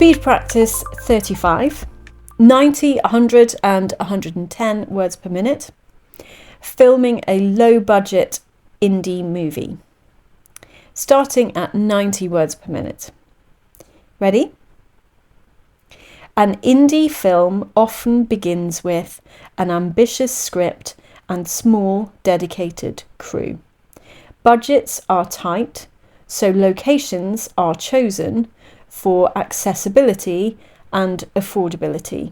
Speed practice 35, 90, 100 and 110 words per minute. Filming a low-budget indie movie. Starting at 90 words per minute. Ready? An indie film often begins with an ambitious script and small, dedicated crew. Budgets are tight, so locations are chosen for accessibility and affordability,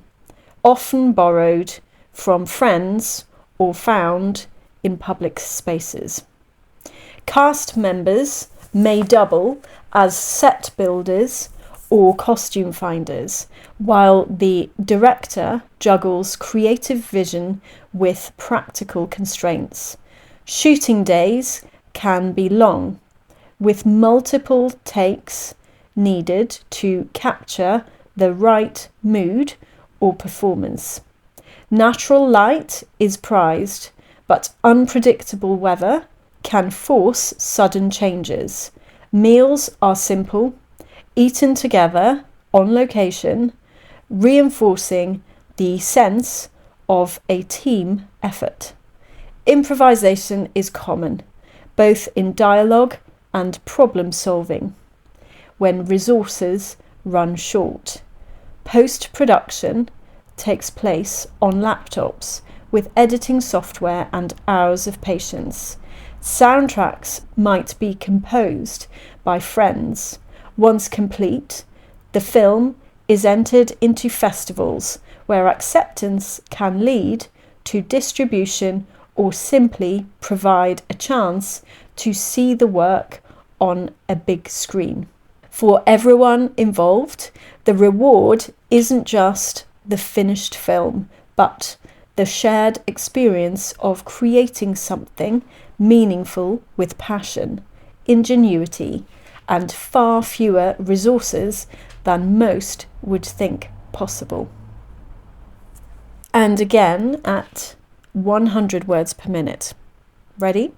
often borrowed from friends or found in public spaces. Cast members may double as set builders or costume finders, while the director juggles creative vision with practical constraints. Shooting days can be long, with multiple takes needed to capture the right mood or performance. Natural light is prized, but unpredictable weather can force sudden changes. Meals are simple, eaten together on location, reinforcing the sense of a team effort. Improvisation is common, both in dialogue and problem solving, when resources run short. Post-production takes place on laptops with editing software and hours of patience. Soundtracks might be composed by friends. Once complete, the film is entered into festivals where acceptance can lead to distribution or simply provide a chance to see the work on a big screen. For everyone involved, the reward isn't just the finished film, but the shared experience of creating something meaningful with passion, ingenuity, and far fewer resources than most would think possible. And again at 100 words per minute. Ready?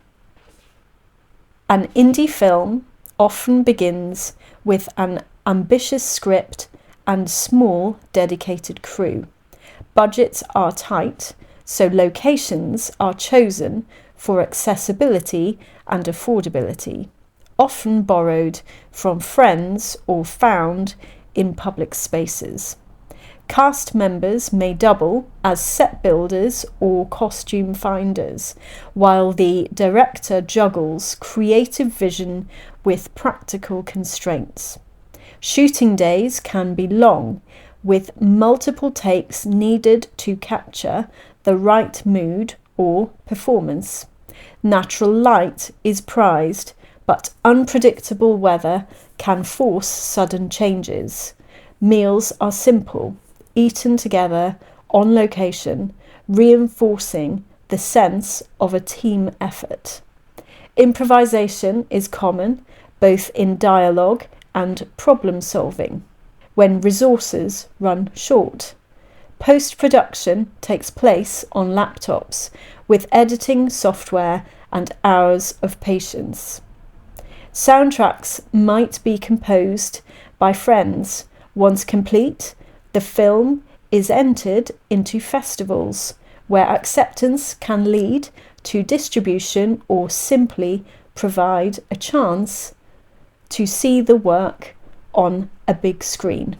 An indie film often begins with an ambitious script and small dedicated crew. Budgets are tight, so locations are chosen for accessibility and affordability, often borrowed from friends or found in public spaces. Cast members may double as set builders or costume finders, while the director juggles creative vision with practical constraints. Shooting days can be long, with multiple takes needed to capture the right mood or performance. Natural light is prized, but unpredictable weather can force sudden changes. Meals are simple, eaten together on location, reinforcing the sense of a team effort. Improvisation is common, both in dialogue and problem solving, when resources run short. Post-production takes place on laptops with editing software and hours of patience. Soundtracks might be composed by friends. Once complete, the film is entered into festivals where acceptance can lead to distribution or simply provide a chance to see the work on a big screen.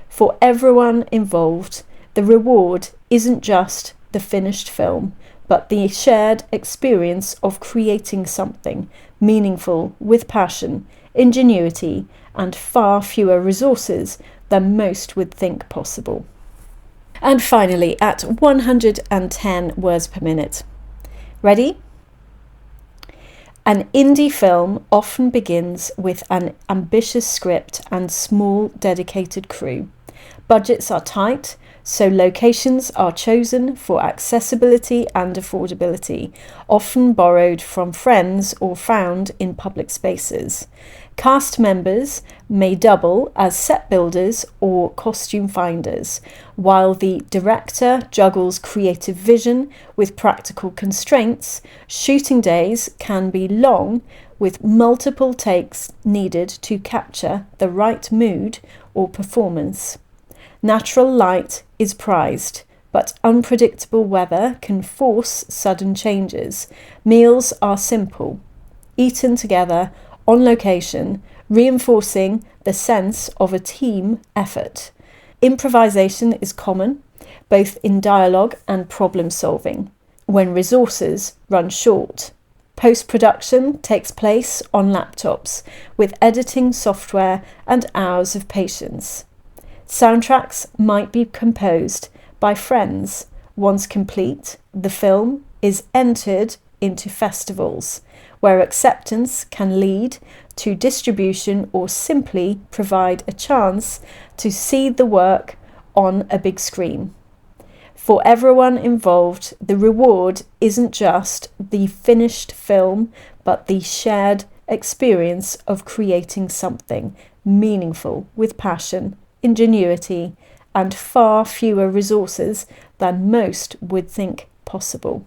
For everyone involved, the reward isn't just the finished film, but the shared experience of creating something meaningful with passion, ingenuity, and far fewer resources than most would think possible. And finally, at 110 words per minute. Ready? An indie film often begins with an ambitious script and small dedicated crew. Budgets are tight, so locations are chosen for accessibility and affordability, often borrowed from friends or found in public spaces. Cast members may double as set builders or costume finders, while the director juggles creative vision with practical constraints. Shooting days can be long, with multiple takes needed to capture the right mood or performance. Natural light is prized, but unpredictable weather can force sudden changes. Meals are simple, eaten together on location, reinforcing the sense of a team effort. Improvisation is common, both in dialogue and problem solving, when resources run short. Post-production takes place on laptops, with editing software and hours of patience. Soundtracks might be composed by friends. Once complete, the film is entered into festivals, where acceptance can lead to distribution or simply provide a chance to see the work on a big screen. For everyone involved, the reward isn't just the finished film, but the shared experience of creating something meaningful with passion, ingenuity, and far fewer resources than most would think possible.